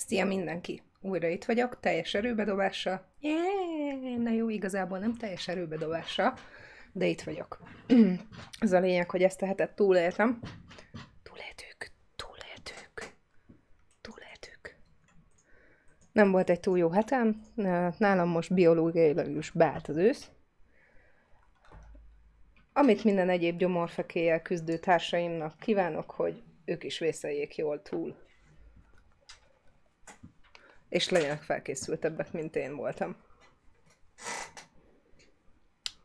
Szia mindenki! Újra itt vagyok, teljes erőbedobással. Na jó, igazából nem teljes erőbedobással, de itt vagyok. Az a lényeg, hogy ezt a hetet túléltem. Túléltük. Nem volt egy túl jó hetem, nálam most biológiailag is beállt az ősz. Amit minden egyéb gyomorfekélyel küzdő társaimnak kívánok, hogy ők is vészeljék jól túl. És legyenek felkészültebbek, mint én voltam.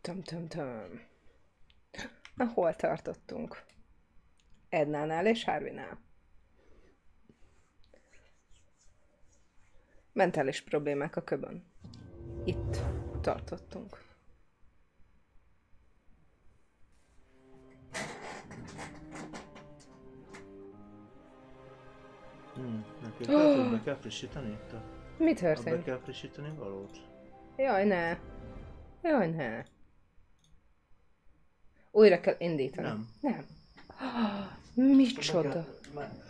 Töm. Na, hol tartottunk? Ednánál és Harvey-nál. Mentális problémák a köbön. Itt tartottunk. Be kell frissíteni itt Mi Be történt? kell frissíteni valót? Jaj, ne. Újra kell indítani. Nem. Micsoda?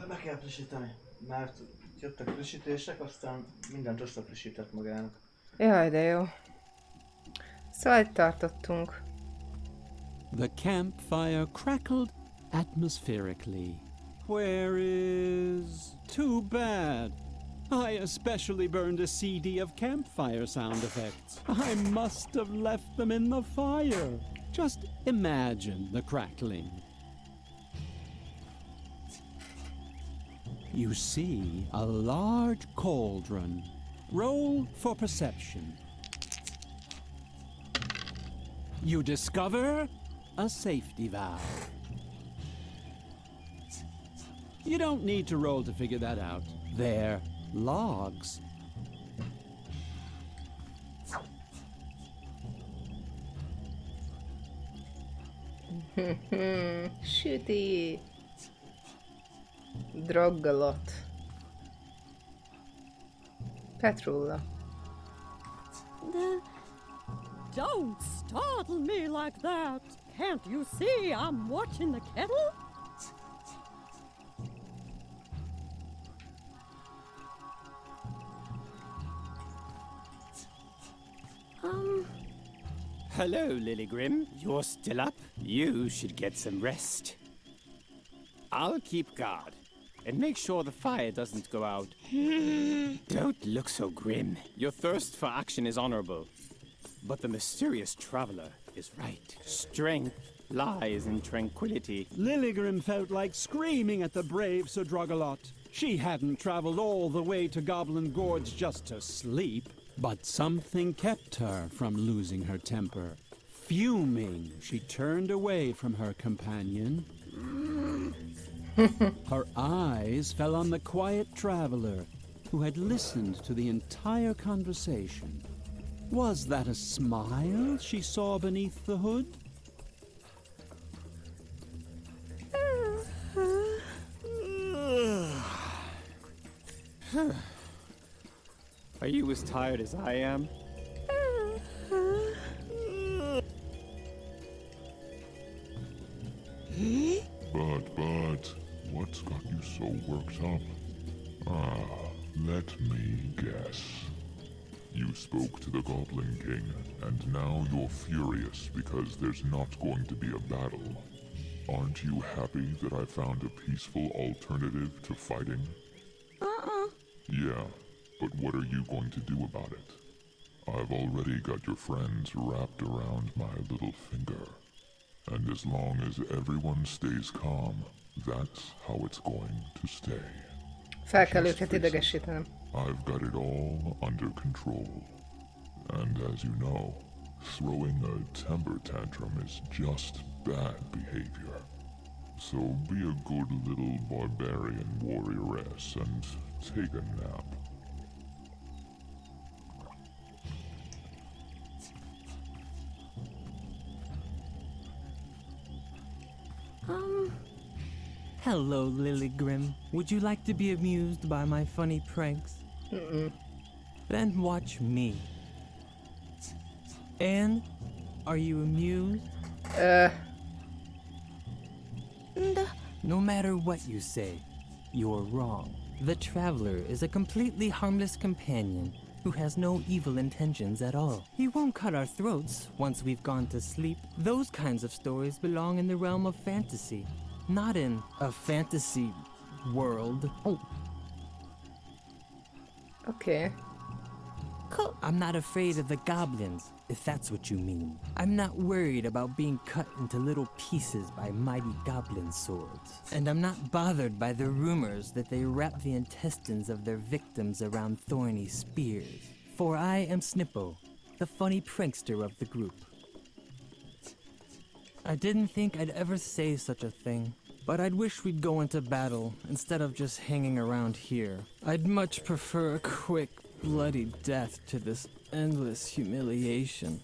Be kell frissíteni, mert jöttek frissítések, aztán mindent összefrissített magának. Jaj, de jó. Szóval itt tartottunk. The campfire crackled atmospherically. Where is... Too bad. I especially burned a CD of campfire sound effects. I must have left them in the fire. Just imagine the crackling. You see a large cauldron. Roll for perception. You discover a safety valve. You don't need to roll to figure that out. They're logs. Süti. Droggalot. Petrulla. Don't startle me like that. Can't you see I'm watching the kettle? Hello, Lilygrim. You're still up? You should get some rest. I'll keep guard and make sure the fire doesn't go out. Don't look so grim. Your thirst for action is honorable. But the mysterious traveler is right. Strength lies in tranquility. Lilygrim felt like screaming at the brave Sir Drogalot. She hadn't traveled all the way to Goblin Gorge just to sleep. But something kept her from losing her temper. Fuming, she turned away from her companion. Her eyes fell on the quiet traveler who had listened to the entire conversation. Was that a smile she saw beneath the hood? Are you as tired as I am? But, what's got you so worked up? Let me guess. You spoke to the Goblin King, and now you're furious because there's not going to be a battle. Aren't you happy that I found a peaceful alternative to fighting? Yeah, but what are you going to do about it? I've already got your friends wrapped around my little finger. And as long as everyone stays calm, that's how it's going to stay. Fel kell őket idegesítenem. I've got it all under control. And as you know, throwing a temper tantrum is just bad behavior. So be a good little barbarian warrioress and take a nap. Hello, Lilygrim. Would you like to be amused by my funny pranks? Then watch me. And, are you amused? No matter what you say, you're wrong. The Traveler is a completely harmless companion who has no evil intentions at all. He won't cut our throats once we've gone to sleep. Those kinds of stories belong in the realm of fantasy, not in a fantasy world. Oh, Oké. I'm not afraid of the goblins, if that's what you mean. I'm not worried about being cut into little pieces by mighty goblin swords. And I'm not bothered by the rumors that they wrap the intestines of their victims around thorny spears. For I am Snippo, the funny prankster of the group. I didn't think I'd ever say such a thing, but I'd wish we'd go into battle instead of just hanging around here. I'd much prefer a quick, bloody death to this endless humiliation.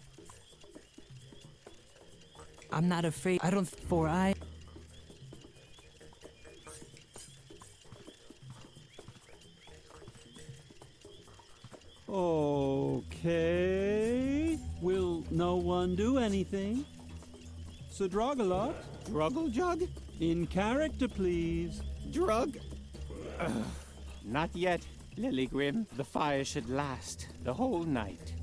I'm not afraid. I don't. For I. Okay. Will no one do anything? So Drogalot, Druggle jug? in character, please. Drug? Not yet, Lilygrim. The fire should last the whole night.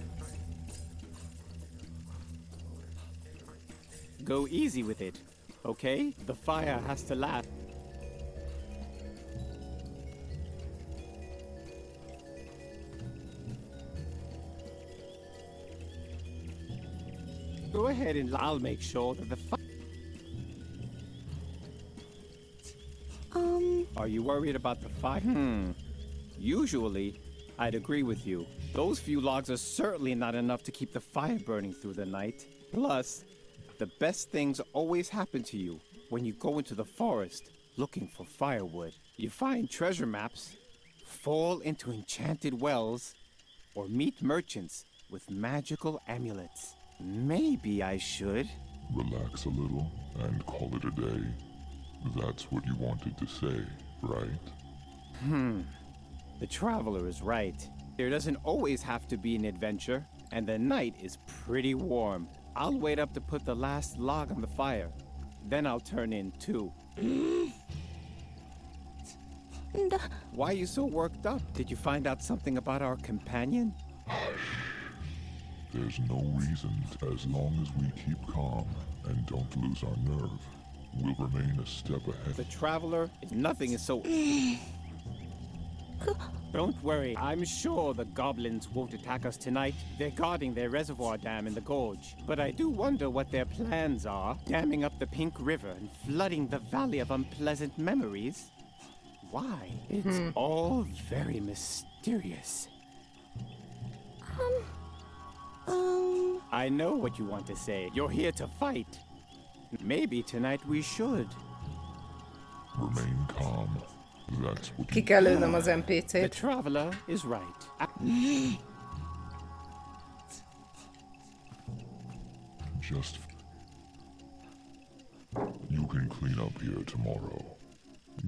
Go easy with it, okay? The fire has to last. Go ahead and I'll make sure that the fire... Are you worried about the fire? Usually, I'd agree with you. Those few logs are certainly not enough to keep the fire burning through the night. Plus, the best things always happen to you when you go into the forest looking for firewood. You find treasure maps, fall into enchanted wells, or meet merchants with magical amulets. Maybe I should. Relax a little and call it a day. That's what you wanted to say, right? The traveler is right. There doesn't always have to be an adventure, and the night is pretty warm. I'll wait up to put the last log on the fire. Then I'll turn in too. Why are you so worked up? Did you find out something about our companion? There's no reason. As long as we keep calm and don't lose our nerve, we'll remain a step ahead. The traveler, nothing is so... Don't worry, I'm sure the goblins won't attack us tonight. They're guarding their reservoir dam in the gorge. But I do wonder what their plans are. Damming up the Pink River and flooding the Valley of Unpleasant Memories? Why? It's all very mysterious. I know what you want to say. You're here to fight. Maybe tonight we should. Remain calm. That's what Ki you... kell lőnöm az The NPC-t. traveler is right. Just... You can clean up here tomorrow.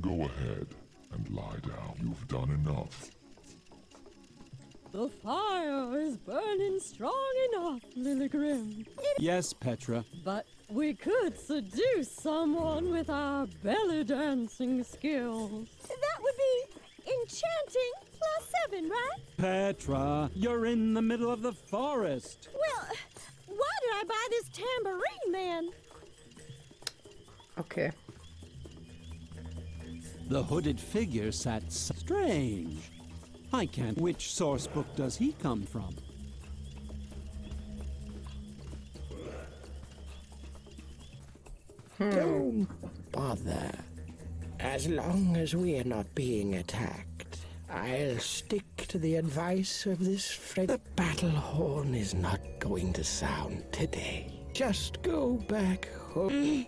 Go ahead and lie down. You've done enough. The fire is burning strong enough, Lilygrim. Yes, Petra. But we could seduce someone with our belly dancing skills. That would be enchanting +7, right? Petra, you're in the middle of the forest. Well, why did I buy this tambourine then? Oké. The hooded figure sat strange. I can't. Which source book does he come from? Don't bother. As long as we are not being attacked, I'll stick to the advice of this friend. The battle horn is not going to sound today. Just go back home.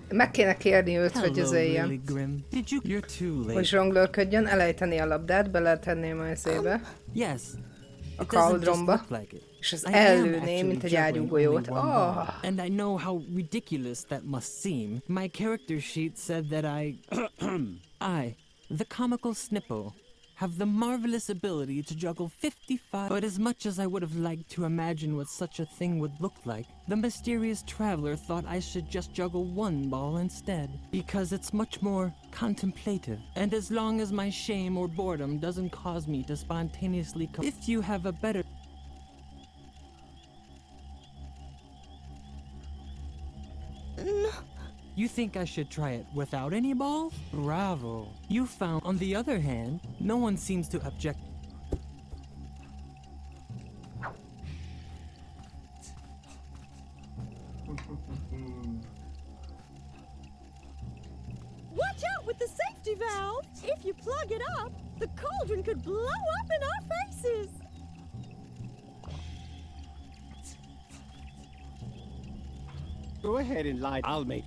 Meg kéne kérni őt, hogy ez Hello, ilyen, Lilygrim. Did you? You're too late. hogy zsonglőrködjön, elejteni a labdát, beletenném a eszébe, Yes. a It doesn't just kaldromba, look like it. és az I am ellőné, actually mint egy juggling ágyúgolyót. only one ball. Oh, And I know how ridiculous that must seem. My character sheet said that I, the comical Snippo, have the marvelous ability to juggle 55. But as much as I would have liked to imagine what such a thing would look like, the mysterious traveler thought I should just juggle one ball instead, because it's much more contemplative. And as long as my shame or boredom doesn't cause me to spontaneously if you have a better... You think I should try it without any balls? Bravo. You found... On the other hand, no one seems to object. Watch out with the safety valve! If you plug it up, the cauldron could blow up in our faces! Go ahead and light. I'll make.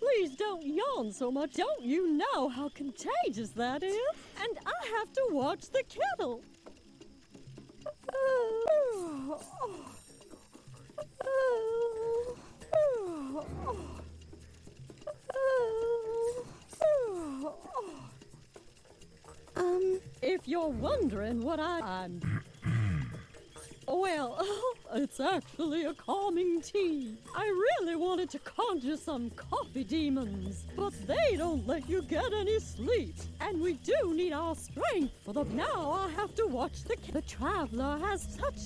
Please don't yawn so much. Don't you know how contagious that is? And I have to watch the kettle. If you're wondering what I'm... Well, it's actually a calming tea. I really wanted to conjure some coffee demons, but they don't let you get any sleep. And we do need our strength for the... Now I have to watch the traveler has such...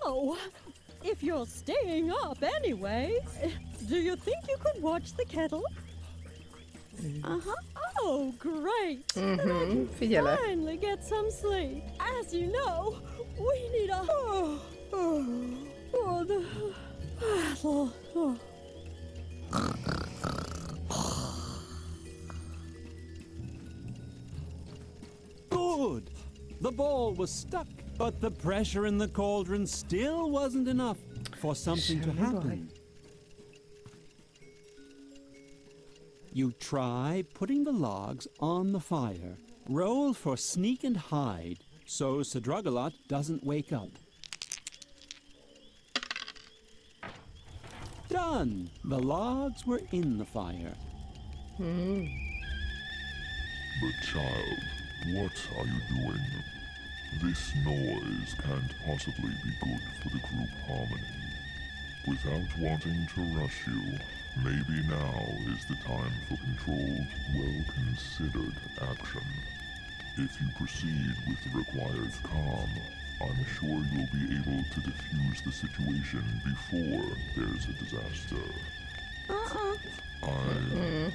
Oh, if you're staying up anyway, do you think you could watch the kettle? Uh-huh. Oh, great. Figyelek. Finally get some sleep. As you know, we need a... the battle. Good! The ball was stuck, but the pressure in the cauldron still wasn't enough for something to happen. You try putting the logs on the fire. Roll for sneak and hide so Sadrugalot doesn't wake up. Done! The logs were in the fire. But child, what are you doing? This noise can't possibly be good for the group harmony. Without wanting to rush you, maybe now is the time for controlled, well-considered action. If you proceed with the required calm, I'm sure you'll be able to defuse the situation before there's a disaster. I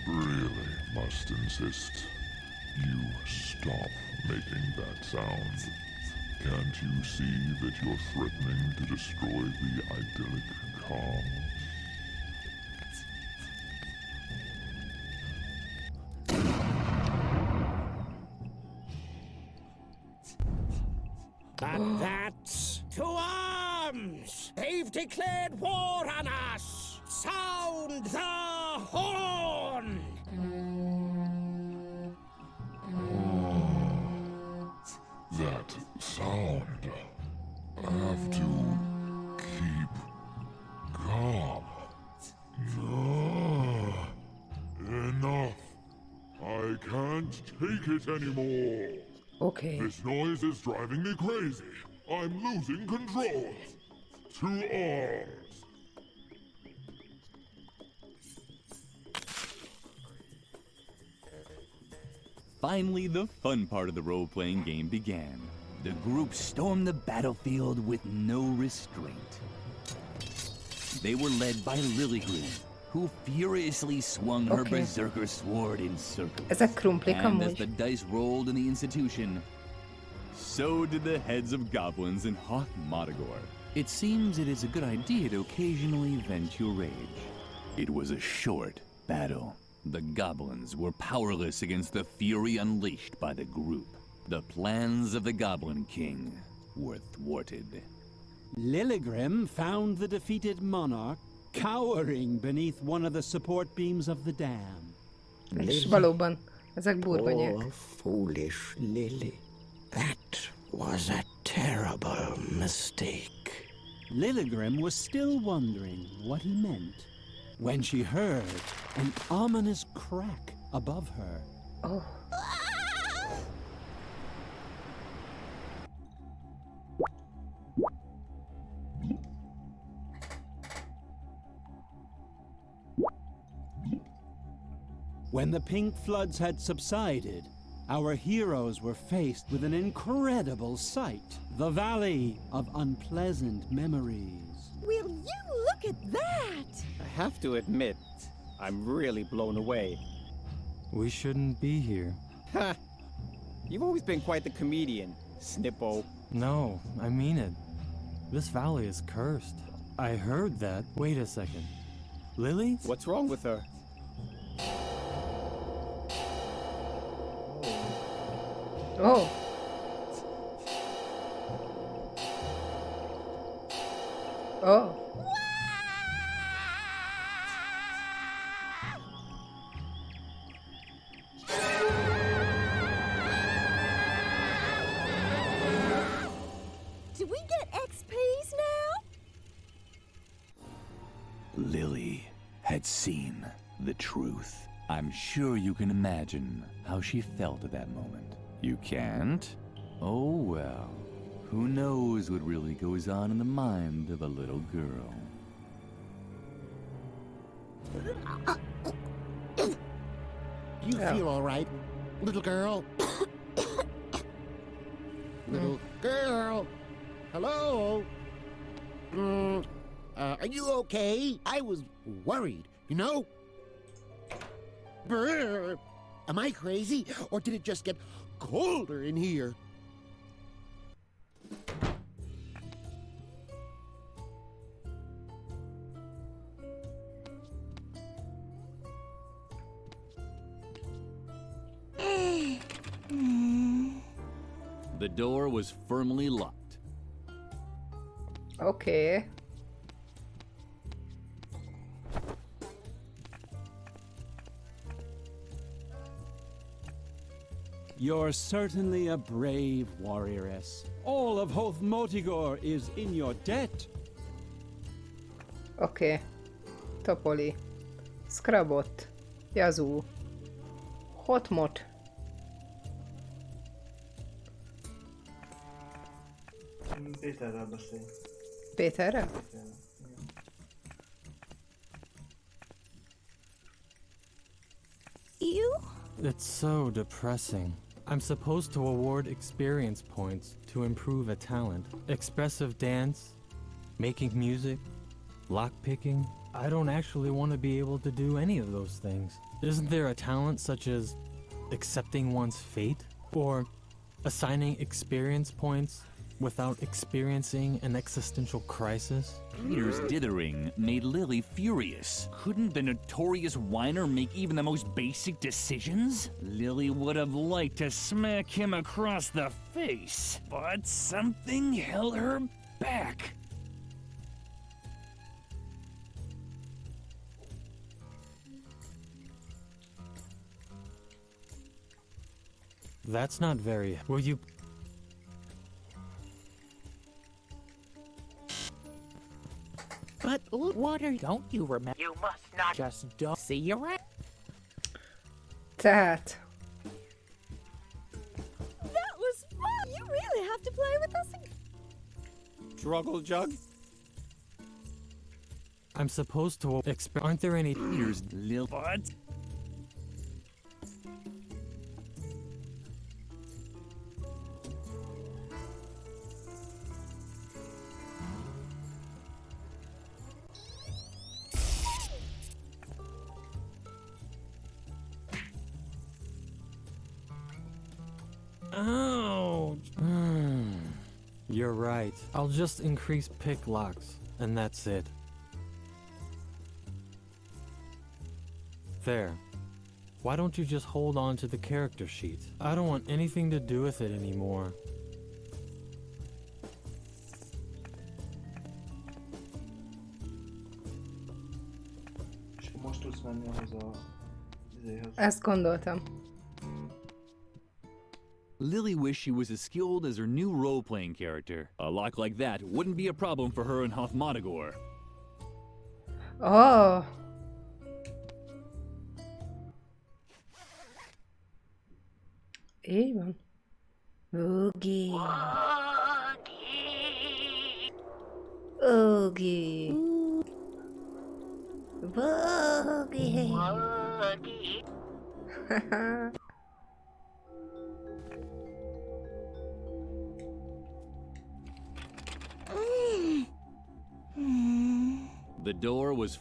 really must insist you stop making that sound. Can't you see that you're threatening to destroy the idyllic calm? But that's to arms! They've declared war on us! Sound the horn! That sound. I have to keep calm. No. Enough. I can't take it anymore. Oké. This noise is driving me crazy. I'm losing control. To arms. Finally, the fun part of the role-playing game began. The group stormed the battlefield with no restraint. They were led by Lilligrim, who furiously swung her Okay. berserker sword in circles. Ezek krumplik And as amúgy. the dice rolled in the institution, so did the heads of goblins in Hoth Modagor. It seems it is a good idea to occasionally vent your rage. It was a short battle. The goblins were powerless against the fury unleashed by the group. The plans of the Goblin King were thwarted. Lilligrim found the defeated monarch cowering beneath one of the support beams of the dam. És valóban, ezek burgonyák. Oh, foolish Lily. That was a terrible mistake. Lilligrim was still wondering what he meant when she heard an ominous crack above her. Oh. When the pink floods had subsided, our heroes were faced with an incredible sight. The Valley of Unpleasant Memories. Will you look at that? I have to admit, I'm really blown away. We shouldn't be here. Ha! You've always been quite the comedian, Snippo. No, I mean it. This valley is cursed. I heard that. Wait a second. Lily? What's wrong with her? Oh. Oh. Do we get XPs now? Lily had seen the truth. I'm sure you can imagine how she felt at that moment. You can't? Oh well. Who knows what really goes on in the mind of a little girl? You feel all right, little girl? Little girl? Hello? Are you okay? I was worried, you know? Brr. Am I crazy, or did it just get colder in here? The door was firmly locked. Okay. You're certainly a brave warrioress. All of Hoth Motigor is in your debt. Oké. Topoli. Scrabot. Yazoo. Hotmot. Péterrel beszélj. Péterrel? Péterrel. Igen. You? It's so depressing. I'm supposed to award experience points to improve a talent. Expressive dance, making music, lockpicking. I don't actually want to be able to do any of those things. Isn't there a talent such as accepting one's fate? Or assigning experience points without experiencing an existential crisis? Peter's dithering made Lily furious. Couldn't the notorious whiner make even the most basic decisions? Lily would have liked to smack him across the face, but something held her back. That's not very... Will you... But water, don't you remember? You must not just don't see around. Tehát. That was fun! You really have to play with us again. Struggle jug? I'm supposed to... Aren't there any... Peter's Lil... What? Ouch! You're right. I'll just increase pick locks, and that's it. There. Why don't you just hold on to the character sheet? I don't want anything to do with it anymore. És most tudsz menni ahhoz a... izéhez. Ezt gondoltam. Lily wished she was as skilled as her new role-playing character. A lock like that wouldn't be a problem for her in Hothmodagor. Oh! Így van. Oogie. Oogie. Oogie. The door was...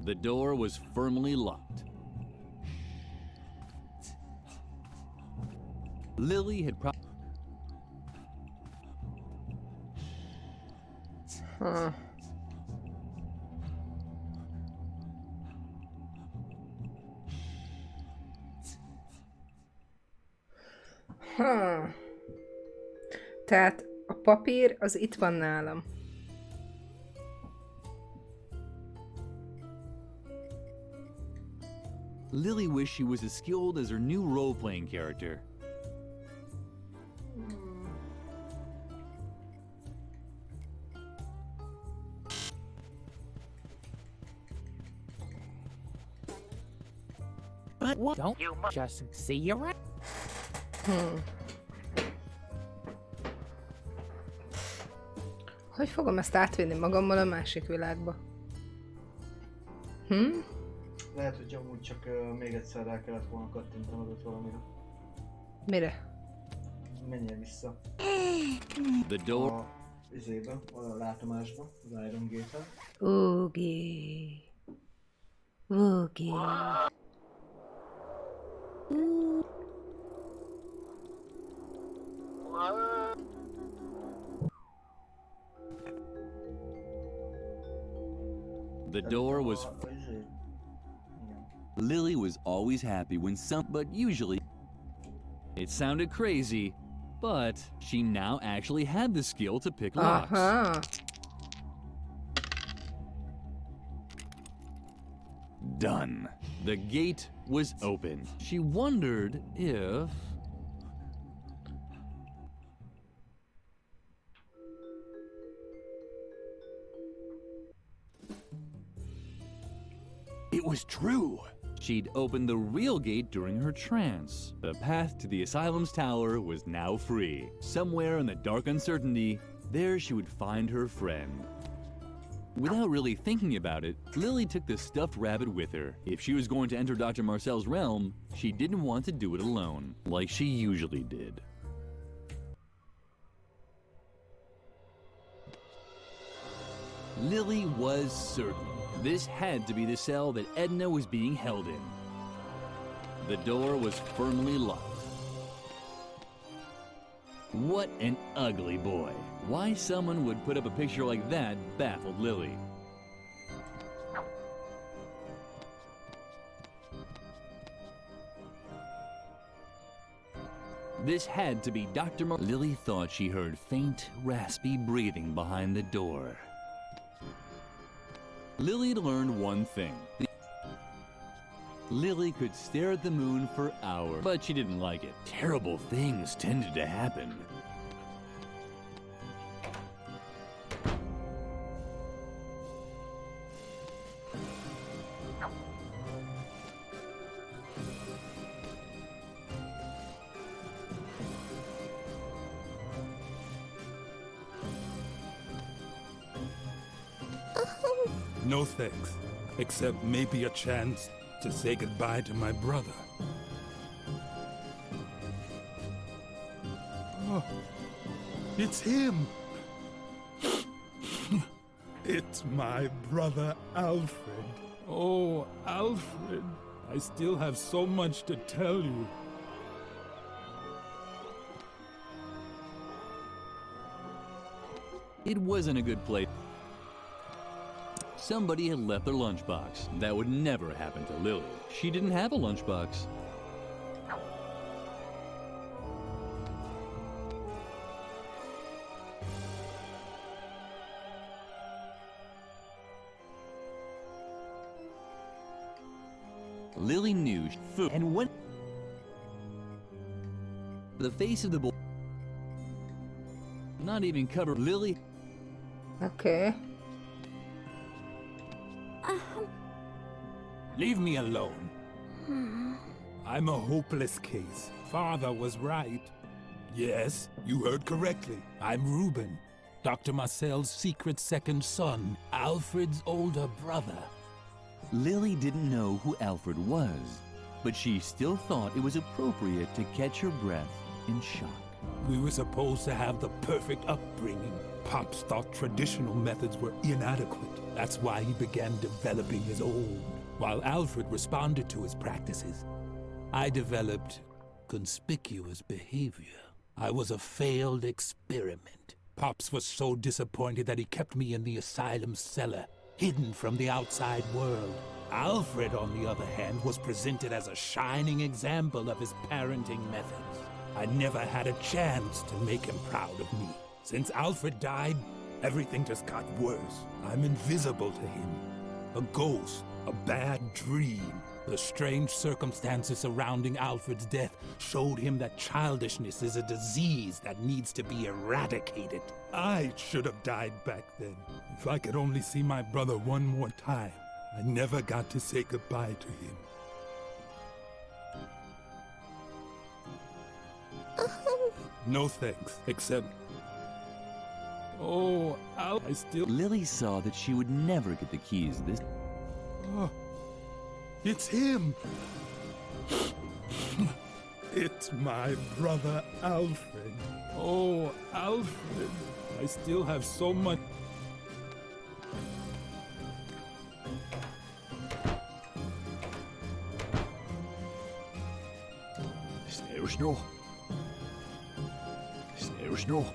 The door was firmly locked. Lily had Huh. Tehát a papír az itt van nálam. Lily wished she was as skilled as her new role-playing character. But what? Don't you just see your... Hogy fogom ezt átvinni magammal a másik világba? Lehet, hogy amúgy csak még egyszer rá kellett volna kattintanod valamire. Mire? Menjél vissza. The door... A izébe, a látomásba, az Iron Gate-en. Oogie. Oogie. The door was... Lily was always happy when but usually... It sounded crazy, but she now actually had the skill to pick locks. Done. The gate was open. She wondered if... It was true. She'd opened the real gate during her trance. The path to the asylum's tower was now free. Somewhere in the dark uncertainty, there she would find her friend. Without really thinking about it, Lily took the stuffed rabbit with her. If she was going to enter Dr. Marcel's realm, she didn't want to do it alone, like she usually did. Lily was certain this had to be the cell that Edna was being held in. The door was firmly locked. What an ugly boy. Why someone would put up a picture like that baffled Lily. This had to be Dr. Lily thought she heard faint, raspy breathing behind the door. Lily had learned one thing. Lily could stare at the moon for hours, but she didn't like it. Terrible things tended to happen. No thanks, except maybe a chance to say goodbye to my brother. Oh, it's him! It's my brother Alfred. Oh, Alfred, I still have so much to tell you. It wasn't a good place. Somebody had left their lunchbox. That would never happen to Lily. She didn't have a lunchbox. Lily knew food and went. The face of the boy, not even covered. Lily. Okay. Leave me alone. I'm a hopeless case. Father was right. Yes, you heard correctly. I'm Reuben, Dr. Marcel's secret second son, Alfred's older brother. Lily didn't know who Alfred was, but she still thought it was appropriate to catch her breath in shock. We were supposed to have the perfect upbringing. Pops thought traditional methods were inadequate. That's why he began developing his own, while Alfred responded to his practices. I developed conspicuous behavior. I was a failed experiment. Pops was so disappointed that he kept me in the asylum cellar, hidden from the outside world. Alfred, on the other hand, was presented as a shining example of his parenting methods. I never had a chance to make him proud of me. Since Alfred died, everything just got worse. I'm invisible to him. A ghost, a bad dream. The strange circumstances surrounding Alfred's death showed him that childishness is a disease that needs to be eradicated. I should have died back then. If I could only see my brother one more time. I never got to say goodbye to him. No thanks, except... Oh, I still... Lily saw that she would never get the keys this... Oh, it's him! It's my brother Alfred. Oh, Alfred. I still have so much... Snow. Snow.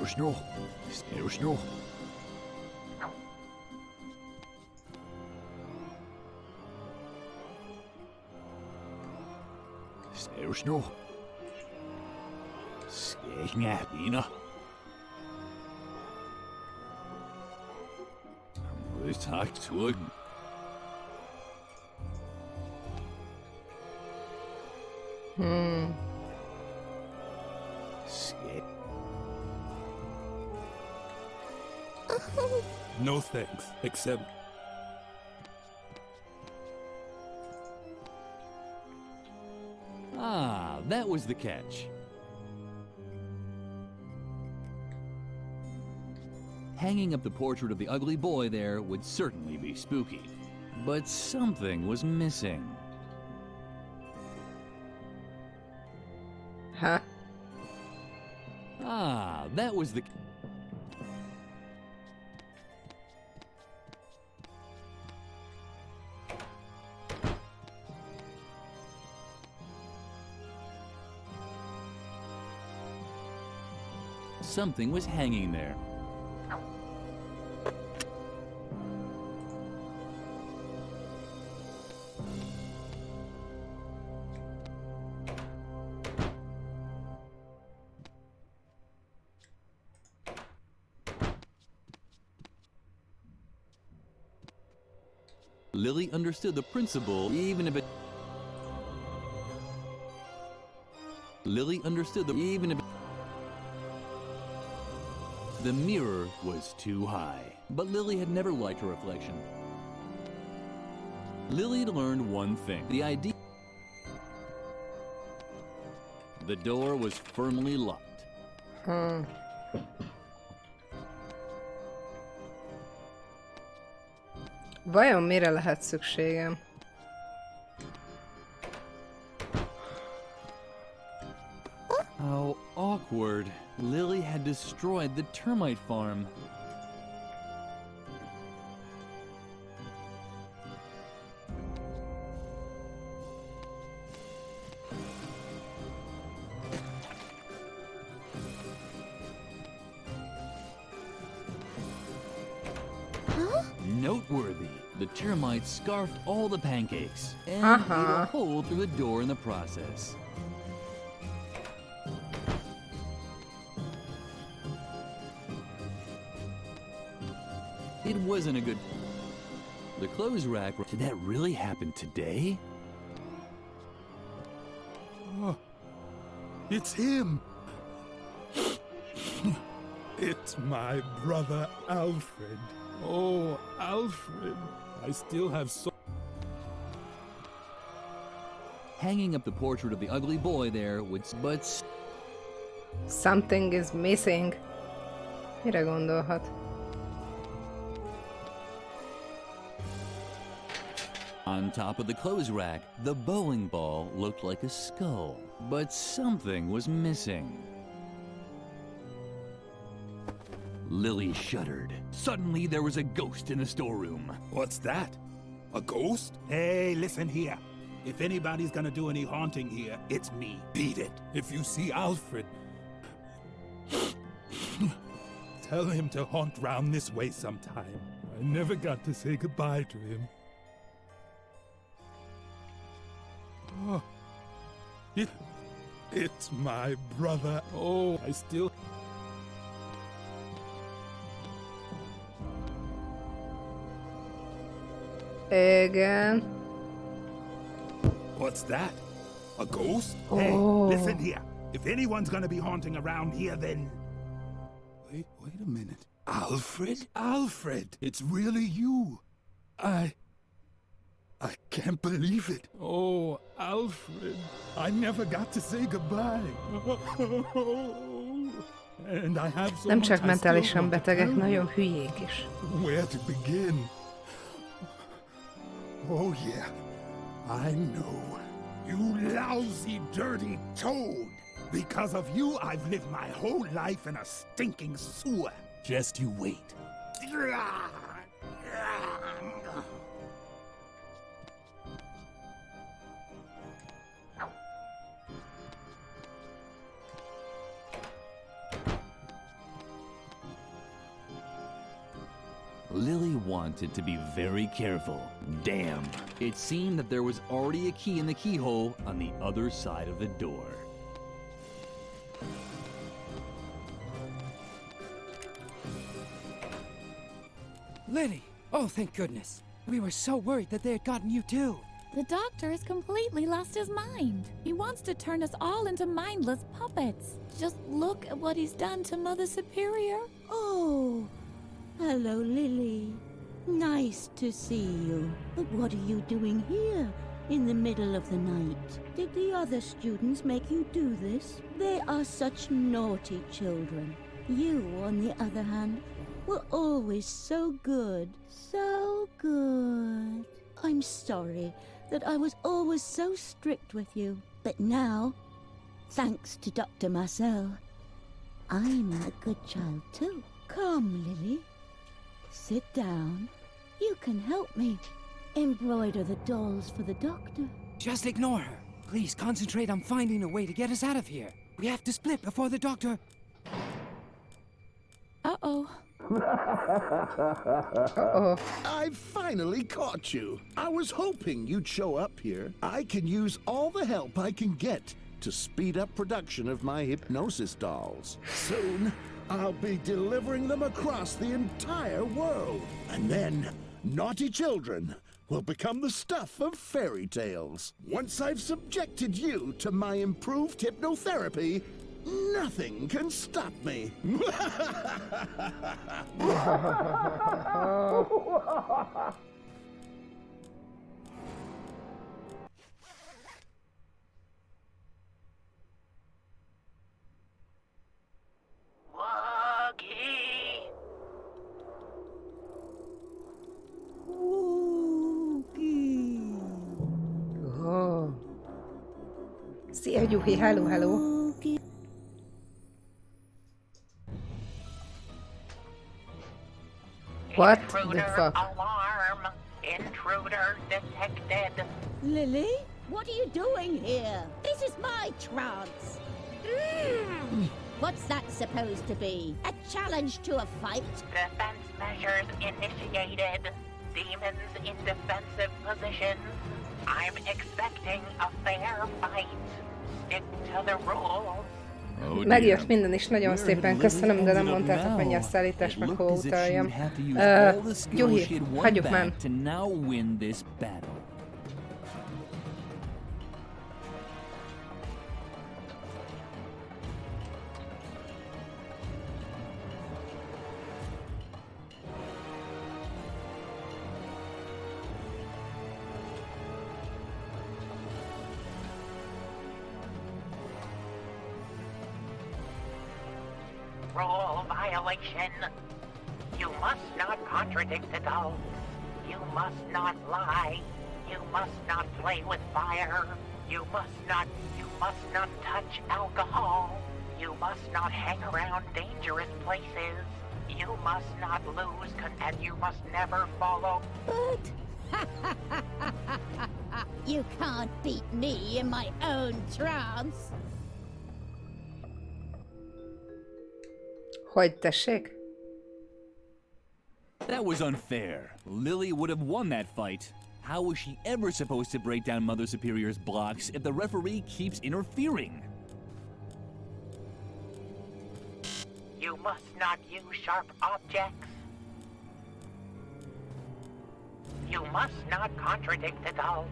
Snow. Snow. Snow. Skægna. Tak til. No thanks, except... Ah, that was the catch. Hanging up the portrait of the ugly boy there would certainly be spooky. But something was missing. Huh? Ah, that was the... Something was hanging there. Lily understood the principle, even if it... Lily understood the... even if... The mirror was too high, but Lily had never liked her reflection. Lily had learned one thing, the idea... The door was firmly locked. Vajon mire lehet szükségem? How awkward. Lily had destroyed the termite farm. noteworthy. The termites scarfed all the pancakes and ate a hole through the door in the process. It wasn't a good... The clothes rack... Did that really happen today? Oh, it's him. It's my brother Alfred. Oh, Alfred. I still have so... Hanging up the portrait of the ugly boy there would... But... Something is missing. Mire gondolhat? On top of the clothes rack, the bowling ball looked like a skull. But something was missing. Lily shuddered. Suddenly, there was a ghost in the storeroom. What's that? A ghost? Hey, listen here. If anybody's gonna do any haunting here, it's me. Beat it. If you see Alfred, tell him to haunt round this way sometime. I never got to say goodbye to him. Oh, it's my brother. Oh, I still... Igen. What's that? A ghost? Oh. Hey, listen here. If anyone's gonna be haunting around here, then... Wait a minute. Alfred? Alfred! It's really you. I can't believe it. Oh, Alfred. I never got to say goodbye. And I have so Nem much csak I mentálisan still want to betegek, tell you. nagyon hülyék is. Where to begin? Oh, yeah. I know. You lousy, dirty toad. Because of you, I've lived my whole life in a stinking sewer. Just you wait. Lily wanted to be very careful. Damn. It seemed that there was already a key in the keyhole on the other side of the door. Lily! Oh, thank goodness. We were so worried that they had gotten you too. The doctor has completely lost his mind. He wants to turn us all into mindless puppets. Just look at what he's done to Mother Superior. Oh, hello, Lily. Nice to see you. But what are you doing here in the middle of the night? Did the other students make you do this? They are such naughty children. You, on the other hand, were always so good. So good. I'm sorry that I was always so strict with you. But now, thanks to Dr. Marcel, I'm a good child too. Come, Lily. Sit down. You can help me embroider the dolls for the doctor. Just ignore her. Please concentrate on finding a way to get us out of here. We have to split before the doctor... Uh-oh. Uh-oh. I finally caught you. I was hoping you'd show up here. I can use all the help I can get to speed up production of my hypnosis dolls. Soon, I'll be delivering them across the entire world. And then, naughty children will become the stuff of fairy tales. Once I've subjected you to my improved hypnotherapy, nothing can stop me. Oh. Szia, Gyuhi, hello, hello. What the fuck? Alarm! Intruder detected. Lily, what are you doing here? This is my trance. What's that supposed to be? A challenge to a fight? Defense measures initiated. demons in defensive positions. I'm expecting a fair fight. Stick to the rules. Megjött minden is, nagyon szépen köszönöm, de nem mondtátok, mennyi a szállítás, meg hova utaljam. Gyuhi, hagyjuk már. Rule violation. You must not contradict adults. You must not lie. You must not play with fire. You must not touch alcohol. You must not hang around dangerous places. You must not lose and you must never follow. But you can't beat me in my own trance. Hogy tessék? That was unfair. Lily would have won that fight. How was she ever supposed to break down Mother Superior's blocks if the referee keeps interfering? You must not use sharp objects. You must not contradict adults.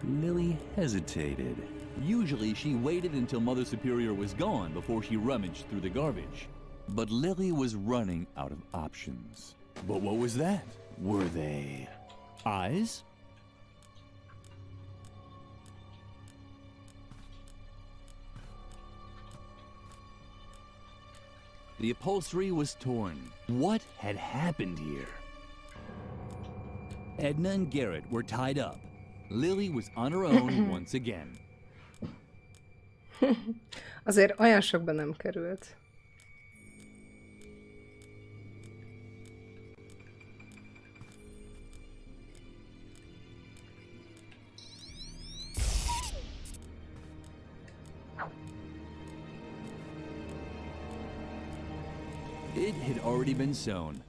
Lily hesitated. Usually she waited until Mother Superior was gone before she rummaged through the garbage. But Lily was running out of options. But what was that? Were they eyes? The upholstery was torn. What had happened here? Edna and Garrett were tied up. Lily was on her own once again. Azért olyan sokban nem került. It had already been sewn.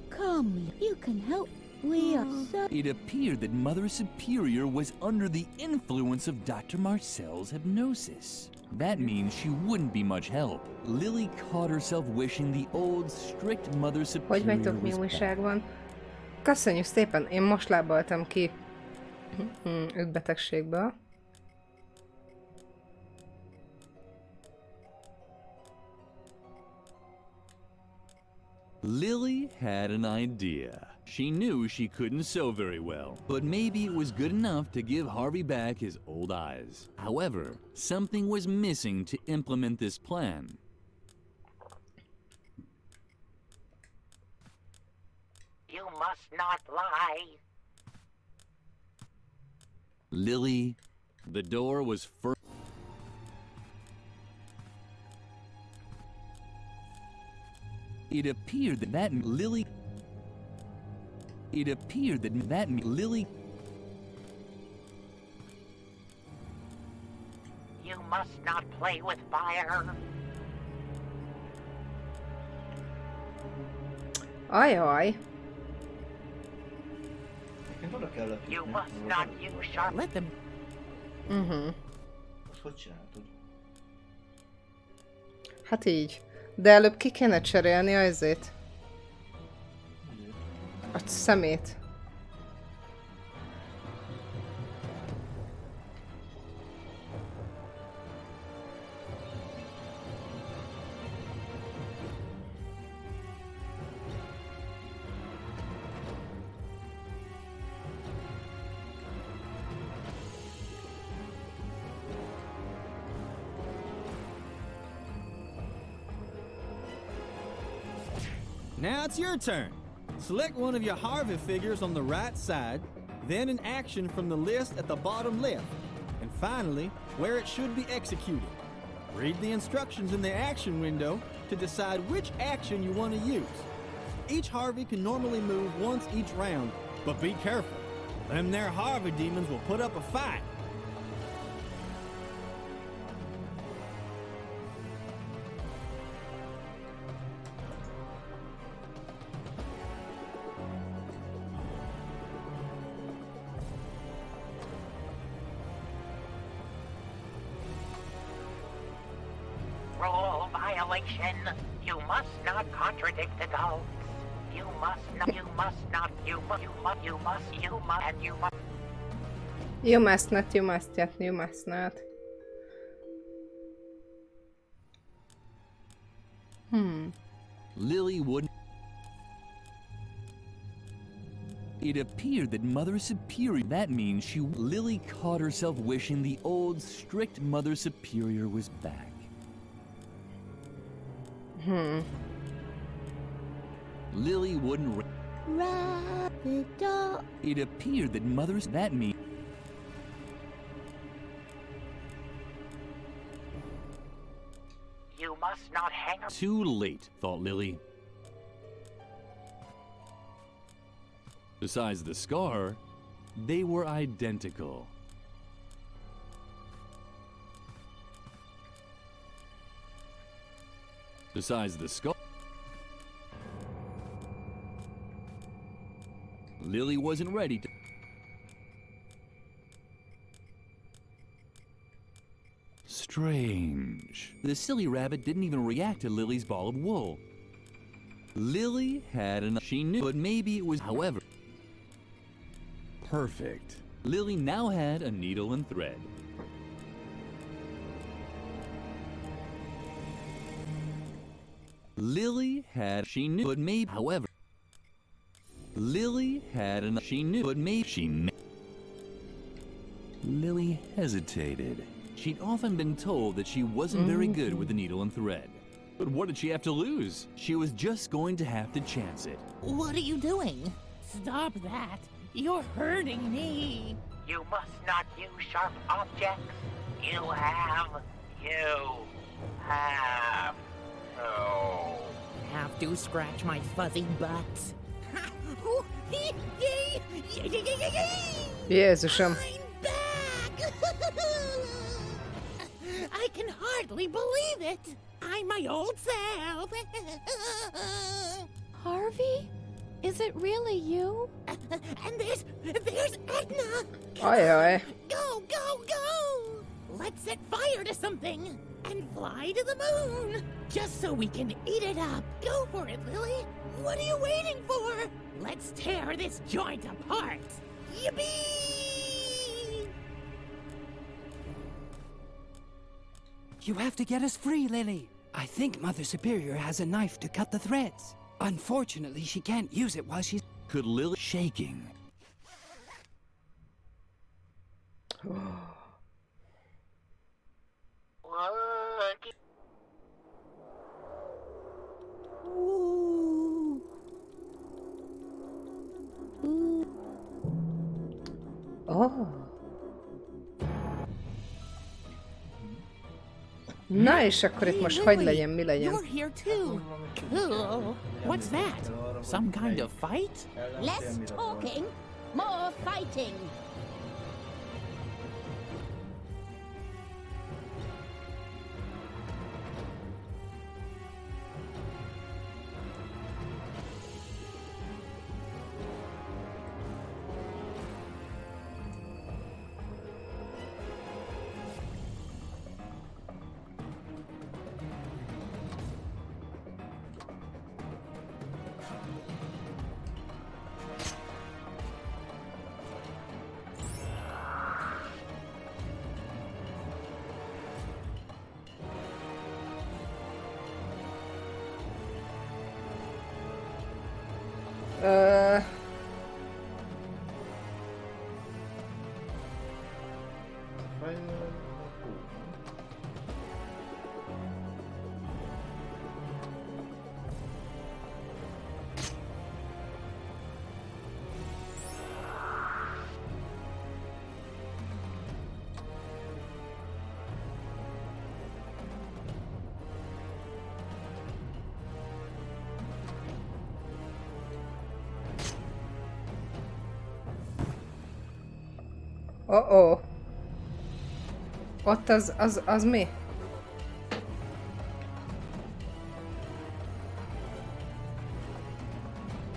Come, you can help. We are so... It appeared that Mother Superior was under the influence of Dr. Marcel's hypnosis. That means she wouldn't be much help. Lily caught herself wishing the old, strict Mother Superior Hogy vagytok, mi újság van? Köszönjük szépen, én most lábaltam ki ügybetegségből. Lily had an idea. She knew she couldn't sew very well, but maybe it was good enough to give Harvey back his old eyes. However, something was missing to implement this plan. You must not lie. Lily, the door was first. It appeared that Lily. It appeared that Lily. You must not play with fire. Ajaj. You must not use sharp. Let them. Azt hogy csináltad? Hát így. De előbb ki kéne cserélni azért. A szemét. Now it's your turn. Select one of your Harvey figures on the right side, then an action from the list at the bottom left, and finally, where it should be executed. Read the instructions in the action window to decide which action you want to use. Each Harvey can normally move once each round, but be careful. Them there Harvey demons will put up a fight. violation. You must not contradict adults. You must not, you must not, you must, you must, you must, you must, and you must. You must not, you must not, you must not. Lily wouldn't. It appeared that Mother Superior. That means Lily caught herself wishing the old, strict Mother Superior was back. Lily wouldn't. Wrap it up. It appeared that Mother's. That means. You must not hang up. Too late, thought Lily. Besides the scar, they were identical. Besides the scar, Lily wasn't ready to. Strange. The silly rabbit didn't even react to Lily's ball of wool. Lily had enough. She knew, but maybe it was, however. Perfect. Lily now had a needle and thread. Lily had. She knew, but maybe, however. Lily had enough. She knew, but maybe she. Lily hesitated. She'd often been told that she wasn't very good with the needle and thread. But what did she have to lose? She was just going to have to chance it. What are you doing? Stop that. You're hurting me. You must not use sharp objects. You have no. Have to scratch my fuzzy butt. Jézusom. I can hardly believe it. I'm my old self. Harvey? Is it really you? And there's Edna. Aye, aye. Go, go, go. Let's set fire to something and fly to the moon. Just so we can eat it up. Go for it, Lily. What are you waiting for? Let's tear this joint apart. Yippee! You have to get us free, Lily. I think Mother Superior has a knife to cut the threads. Unfortunately, she can't use it while she's... Could Lily shaking? Oh. Na és akkor itt most hogy legyen, mi legyen? You're here too. Cool. What's that? Some kind of fight? Less talking, more fighting. Oh-oh. Ott az mi?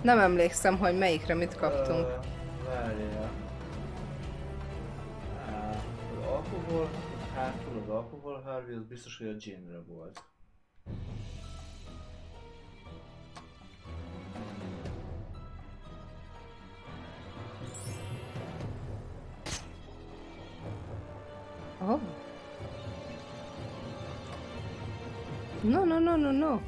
Nem emlékszem, hogy melyikre mit kaptunk. Várjál. Az alkohol, hátul az alkohol Harvey, az biztos, hogy a ginre volt. Oh. No, no, no, no, no.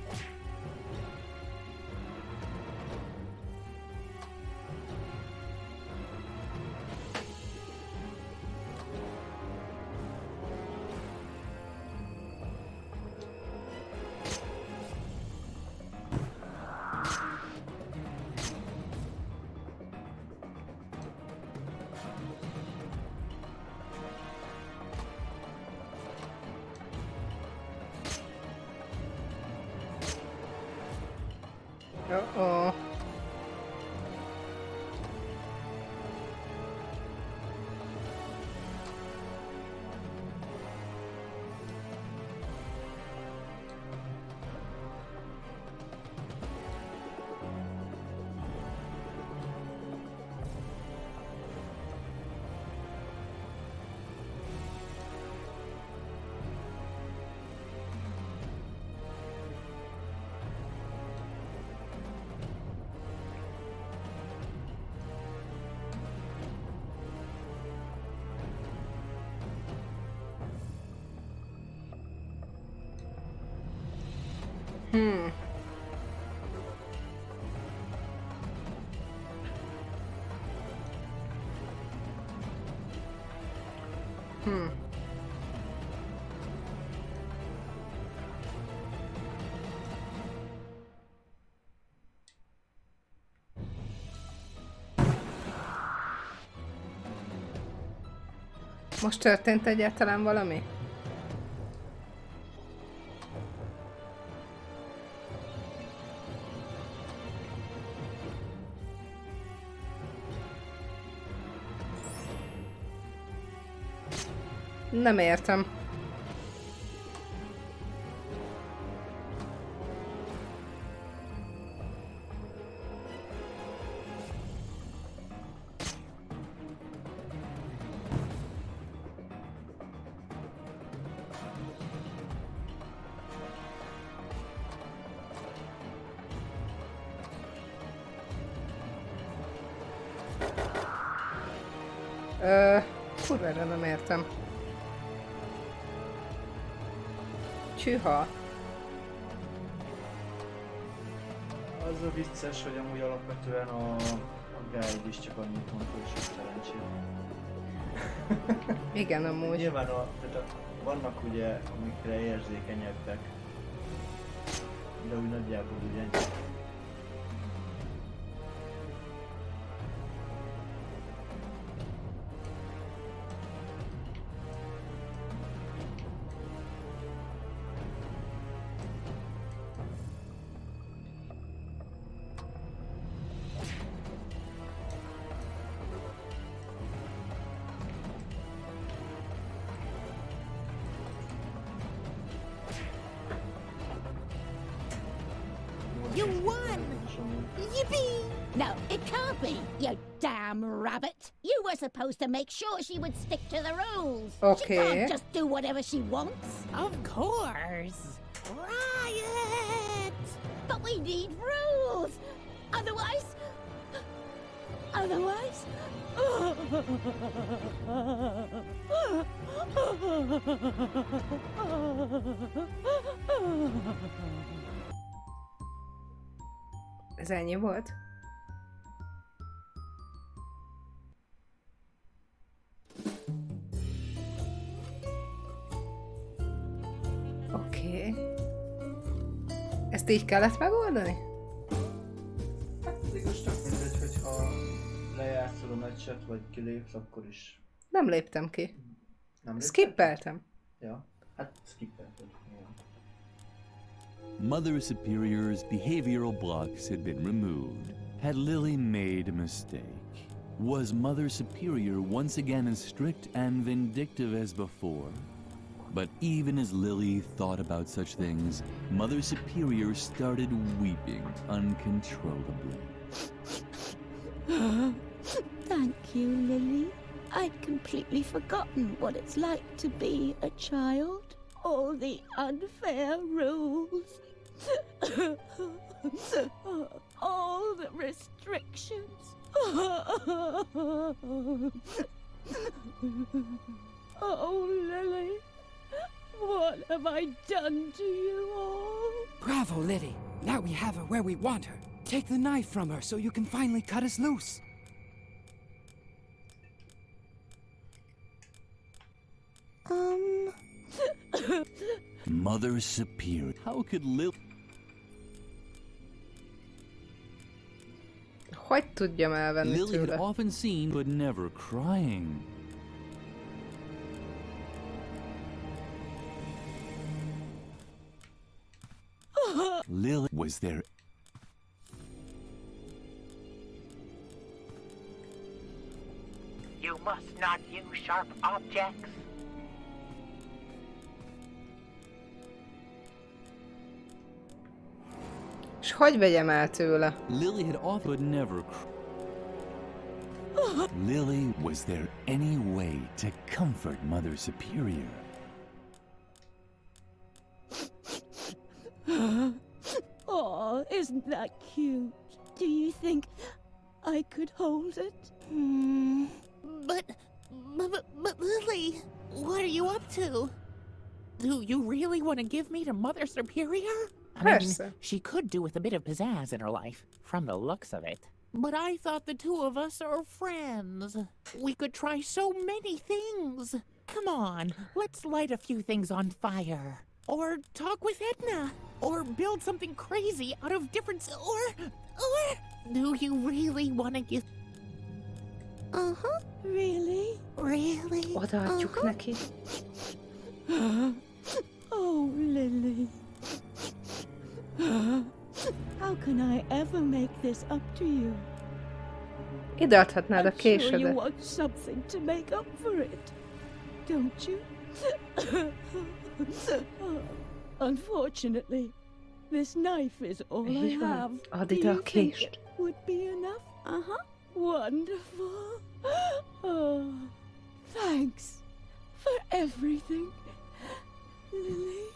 Uh-oh. Hmm. Hmm. Most történt egyáltalán valami? Nem értem. Kurvára nem értem. Csüha. Az a vicces, hogy amúgy alapvetően a guide is csak annyit mond, hogy sok szerencsét. Igen, amúgy. Nyilván vannak ugye, amikre érzékenyebbek, de úgy nagyjából úgy ennyi. You won! Yippee! No, it can't be, you damn rabbit! You were supposed to make sure she would stick to the rules! Okay. She can't just do whatever she wants! Of course! Riot! But we need rules! Otherwise... Otherwise... Ez ennyi volt? Oké. Ezt így kellett megoldani? Hát ez most csak mindegy, hogyha lejátszol a meccset, vagy kilépsz, akkor is. Nem léptem ki. Nem léptem? Skippeltem. Ja, hát skippelted. Mother Superior's behavioral blocks had been removed. Had Lily made a mistake? Was Mother Superior once again as strict and vindictive as before? But even as Lily thought about such things, Mother Superior started weeping uncontrollably. Thank you, Lily. I'd completely forgotten what it's like to be a child. All the unfair rules. All the restrictions. Oh, Lily, what have I done to you all? Bravo, Lily. Now we have her where we want her. Take the knife from her so you can finally cut us loose. Mother Superior. How could Lily... Hogy tudjam elvenni Lily had tőle? often seen, but never crying. Lily, was there... You must not use sharp objects. És hogy vegyem el tőle? Lily had often, but never cried. Lily, was there any way to comfort Mother Superior? Oh, isn't that cute? Do you think I could hold it? But Lily, what are you up to? Do you really want to give me to Mother Superior? I mean, she could do with a bit of pizzazz in her life, from the looks of it. But I thought the two of us are friends. We could try so many things. Come on, let's light a few things on fire. Or talk with Edna. Or build something crazy out of different... Or... Do you really want to give... Uh-huh. Really? Really? Odaadjuk neki. Oh, Lily. How can I ever make this up to you? Ide adhatnád a I'm sure you késedet. want something to make up for it, don't you? Unfortunately, this knife is all I Így van. have. Add Do ide a you think kést. it would be enough? Uh-huh. Wonderful. Oh, thanks for everything, Lily.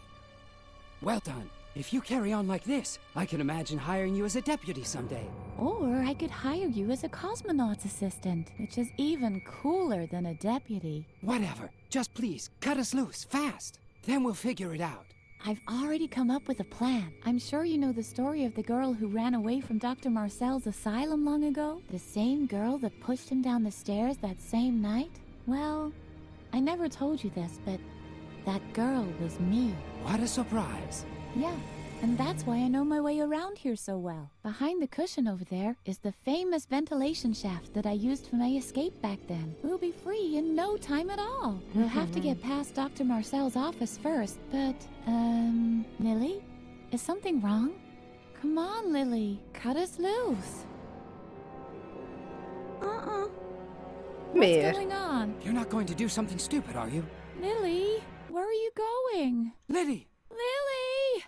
Well done. If you carry on like this, I can imagine hiring you as a deputy someday. Or I could hire you as a cosmonaut's assistant, which is even cooler than a deputy. Whatever. Just please, cut us loose, fast. Then we'll figure it out. I've already come up with a plan. I'm sure you know the story of the girl who ran away from Dr. Marcel's asylum long ago? The same girl that pushed him down the stairs that same night? Well, I never told you this, but that girl was me. What a surprise. Yeah, and that's why I know my way around here so well. Behind the cushion over there is the famous ventilation shaft that I used for my escape back then. We'll be free in no time at all. We'll have to get past Dr. Marcel's office first, but, Lily? Is something wrong? Come on, Lily. Cut us loose. Miért? What's going on? You're not going to do something stupid, are you? Lily, where are you going? Lily! Lily!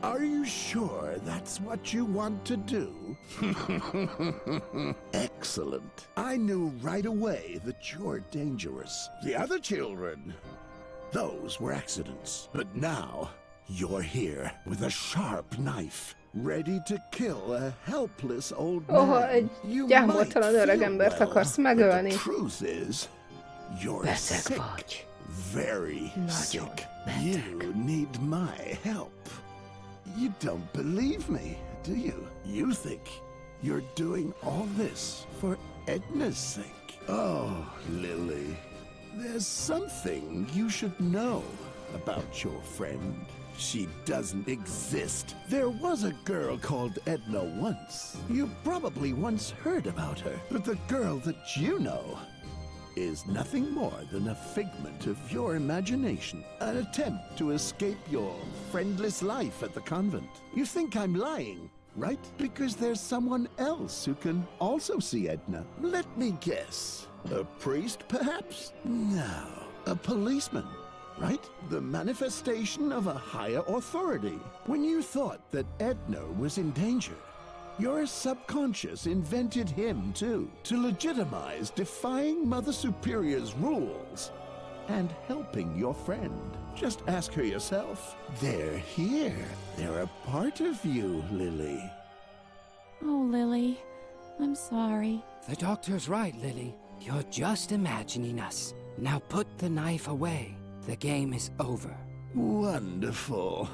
Are you sure that's what you want to do? Excellent. I knew right away that you're dangerous. The other children, those were accidents. But now, you're here with a sharp knife, ready to kill a helpless old Oha, man. egy You gyámoltalan might öreg feel embert well, akarsz but megölni. the truth is, you're Beteg sick. vagy. Very Nagyon sick. beteg. You need my help. You don't believe me, do you? You think you're doing all this for Edna's sake. Oh, Lily, there's something you should know about your friend. She doesn't exist. There was a girl called Edna once. You probably once heard about her, but the girl that you know is nothing more than a figment of your imagination, an attempt to escape your friendless life at the convent. You think I'm lying, right? Because there's someone else who can also see Edna. Let me guess. A priest, perhaps? No, a policeman, right? The manifestation of a higher authority. When you thought that Edna was in danger, Your subconscious invented him too, to legitimize defying Mother Superior's rules and helping your friend. Just ask her yourself. They're here. They're a part of you, Lily. Oh, Lily, I'm sorry. The doctor's right, Lily. You're just imagining us. Now put the knife away. The game is over. Wonderful.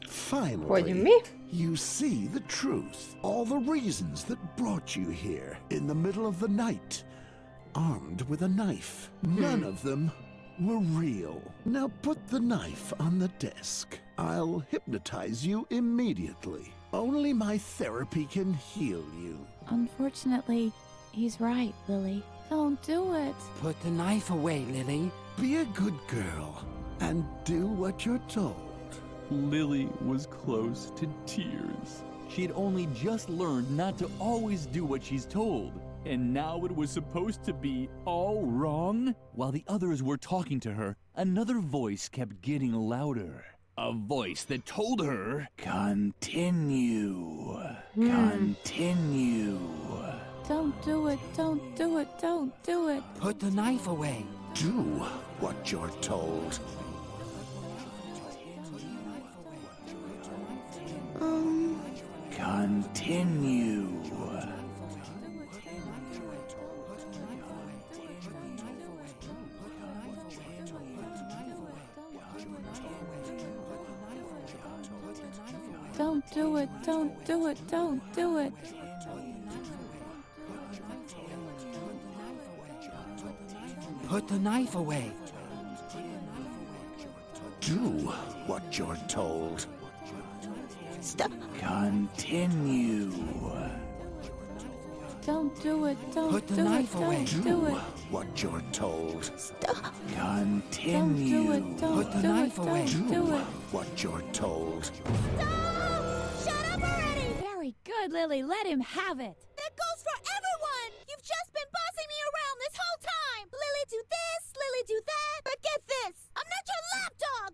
Finally, you see the truth. All the reasons that brought you here in the middle of the night, armed with a knife. None of them were real. Now put the knife on the desk. I'll hypnotize you immediately. Only my therapy can heal you. Unfortunately, he's right, Lily. Don't do it. Put the knife away, Lily. Be a good girl and do what you're told. Lily was close to tears. She had only just learned not to always do what she's told. And now it was supposed to be all wrong? While the others were talking to her, another voice kept getting louder. A voice that told her, continue, continue. Don't do it, don't do it, don't do it. Put the knife away. Do what you're told. Continue. Don't do it, don't do it, don't do it. Put the knife away. Do what you're told. Stop. Continue. Don't do it, don't Put the do knife it, away. don't do it. What you're told. Stop. Continue. Don't do it, don't Put the do knife it, away. don't do it. What you're told. Shut up already! Very good, Lily. Let him have it. That goes for everyone! You've just been bossing me around this whole time! Lily do this, Lily do that, but get this! I'm not your lapdog!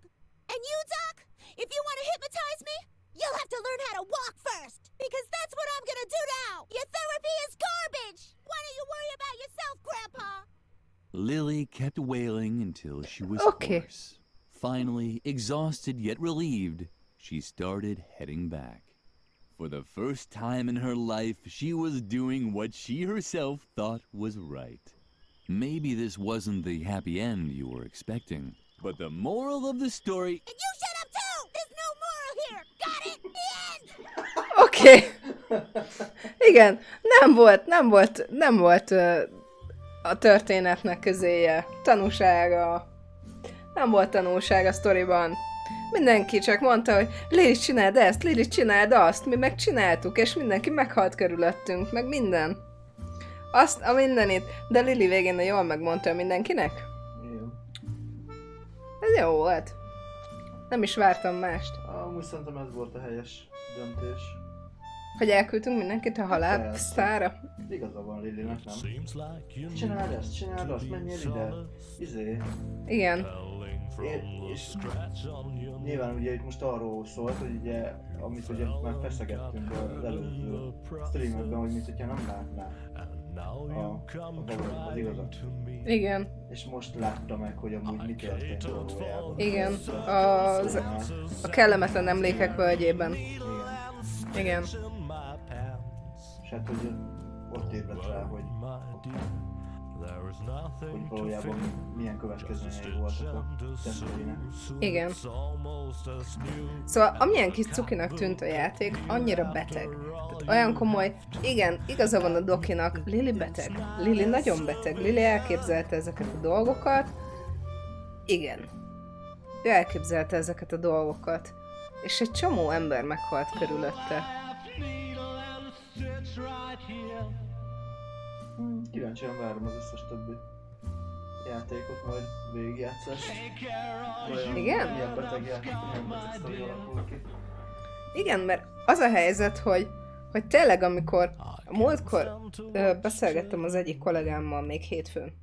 And you, Doc, if you want to hypnotize me, you'll have to learn how to walk first! Because that's what I'm gonna do now! Your therapy is garbage! Why don't you worry about yourself, Grandpa? Lily kept wailing until she was hoarse. Finally, exhausted yet relieved, she started heading back. For the first time in her life, she was doing what she herself thought was right. Maybe this wasn't the happy end you were expecting, but the moral of the story... And you shut up too! There's no moral here! Got it? The end! Oké. Igen, nem volt a történetnek közéje, tanúsága. Nem volt tanulság a sztoriban. Mindenki csak mondta, hogy Lili csináld ezt, Lili csináld azt, mi megcsináltuk, és mindenki meghalt körülöttünk, meg minden. Azt a mindenit, de Lili végén jól megmondta mindenkinek. Igen. Ez jó volt. Nem is vártam mást. Amúgy szerintem ez volt a helyes döntés. Hogy elküldtünk mindenkit a halálszára. Igaza van Lilinek, nem? Csináld ezt, csináld azt, menjél ide. Igen. És nyilván ugye itt most arról szólt, hogy ugye, amit ugye már feszegettünk az előző streamekben, hogy mint hogyha nem látná az igazat. Igen. És most látta meg, hogy amúgy mi történt valójában. Igen. A kellemetlen emlékek völgyében. Igen. És hát, hogy ott ébredt rá, hogy valójában milyen következményei voltak a tesztelének. Igen. Szóval amilyen kis cukinak tűnt a játék, annyira beteg. Tehát olyan komoly, igen, igaza van a Dokinak, Lili beteg. Lili nagyon beteg. Lili elképzelte ezeket a dolgokat. Igen. Ő elképzelte ezeket a dolgokat. És egy csomó ember meghalt körülötte. Kíváncsian várom az összes többi játékot, majd végigjátszást. Igen? Milyen beteg játék, milyen beteg sztori alakul ki. Igen, mert az a helyzet, hogy tényleg amikor a múltkor beszélgettem az egyik kollégámmal még hétfőn,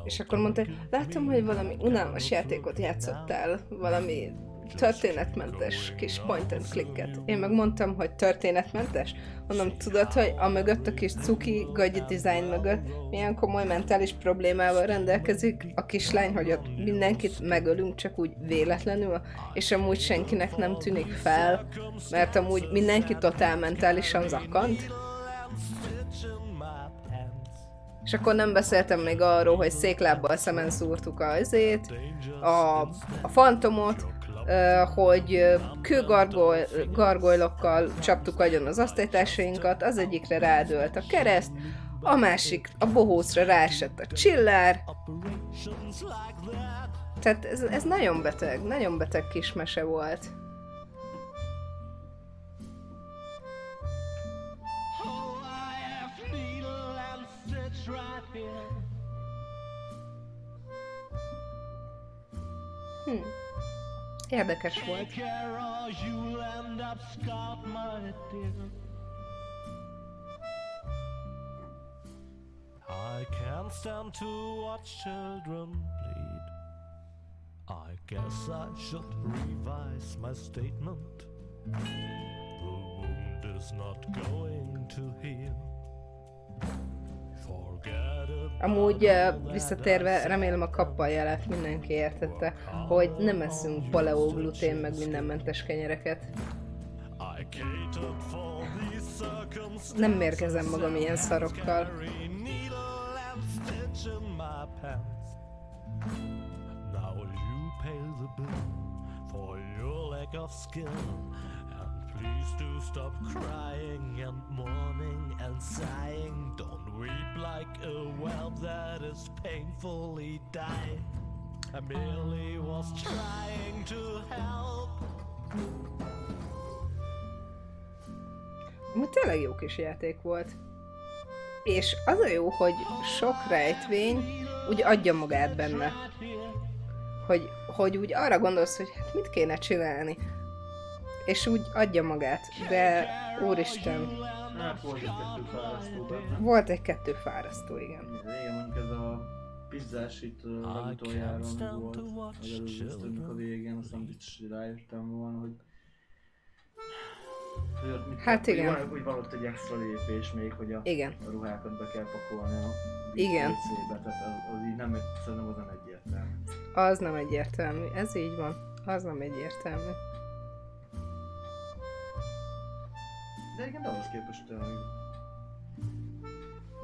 és akkor mondta, hogy láttam, hogy valami unalmas játékot játszottál, valami történetmentes kis point and clicket. Én meg mondtam, hogy történetmentes. Mondom, tudod, hogy a mögött a kis cuki gagyi design mögött milyen komoly mentális problémával rendelkezik a kislány, hogy ott mindenkit megölünk csak úgy véletlenül, és amúgy senkinek nem tűnik fel, mert amúgy mindenki totál mentálisan zakkant. És akkor nem beszéltem még arról, hogy széklábbal szemen szúrtuk a fantomot, hogy kőgargolylokkal csaptuk agyon az osztálytársainkat, az egyikre rádőlt a kereszt, a másik, a bohócra ráesett a csillár. Tehát ez nagyon beteg kis mese volt. Érdekes volt. I can't stand to watch children bleed. I guess I should revise my statement. The wound is not going to heal. Amúgy visszatérve, remélem a kappal jelet mindenki értette, hogy nem eszünk paleoglutén meg mindenmentes kenyereket. Nem mérgezem magam ilyen szarokkal. Please do stop crying and mourning and sighing. Don't weep like a whelp that is painfully dying. I merely was trying to help. Tényleg jó kis játék volt. És az a jó, hogy sok rejtvény úgy adja magát benne. Hogy úgy arra gondolsz, hogy hát mit kéne csinálni. És úgy adja magát, de úristen. Hát volt egy-kettő fárasztó benne. Volt egy-kettő fárasztó, igen. Igen, mondjuk ez a pizzás itt legutoljára, ami volt az előzőztőnek a végén, aztán is rájöttem volna, hogy hát igen. Hogy van ott egy extra lépés még, hogy a ruhákat be kell pakolni a WC-be, tehát az így nem, szerintem az nem egyértelmű. Az nem egyértelmű, ez így van. Az nem egyértelmű. De igen, ahhoz képest tényleg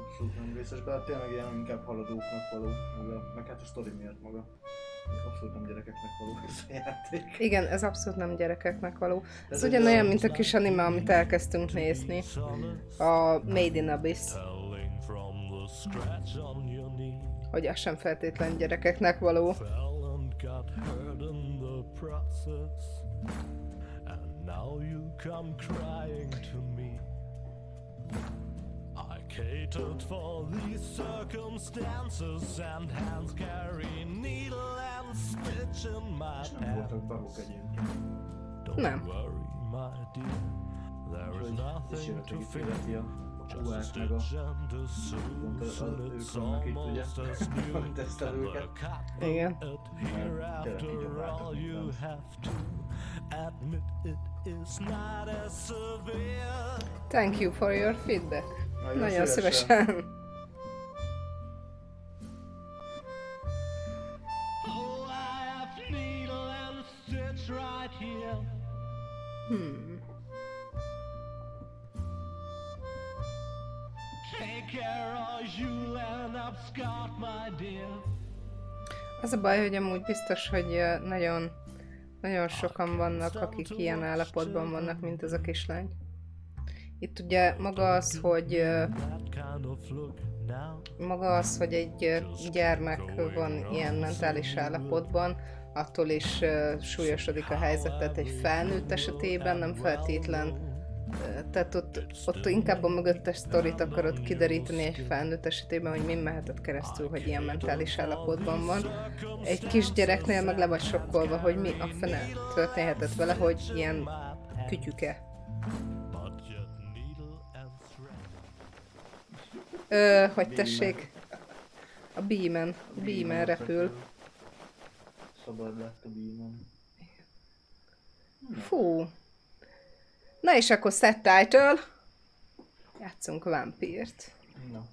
abszolút nem részes, bár tényleg ilyen inkább haladóknak való, meg hát a sztori miatt maga. Abszolút nem gyerekeknek való ez a játék. Igen, ez abszolút nem gyerekeknek való. Ez ugyanolyan, mint a kis anime, amit elkezdtünk nézni. A Made in Abyss. Hogy az sem feltétlen gyerekeknek való. Now you come crying to me. I catered for these circumstances, and hands carry needle and stitch in my pants. Don't worry, my dear, there is nothing to fear. Just a stitch and a solution, it's almost as new as the cotton here. After all, you have to admit it is not as severe. Thank you for your feedback. Nagyon szívesen. Oh, I have needle and stitch right here. Take care of you and Scott, my dear. Az a baj, hogy amúgy biztos, hogy nagyon sokan vannak, akik ilyen állapotban vannak, mint ez a kislány. Itt ugye maga az, hogy egy gyermek van ilyen mentális állapotban, attól is súlyosodik a helyzet, tehát egy felnőtt esetében nem feltétlen. Tehát ott inkább a mögöttes sztorit akarod kideríteni egy felnőtt esetében, hogy mi mehetett keresztül, hogy ilyen mentális állapotban van. Egy kisgyereknél meg le vagy sokkolva, hogy mi a fene történhetett vele, hogy ilyen kütyüke. Hogy tessék, a Beamen repül. Szabad lett a Beamen. Fú. Na és akkor set title. Játszunk vampírt. Na.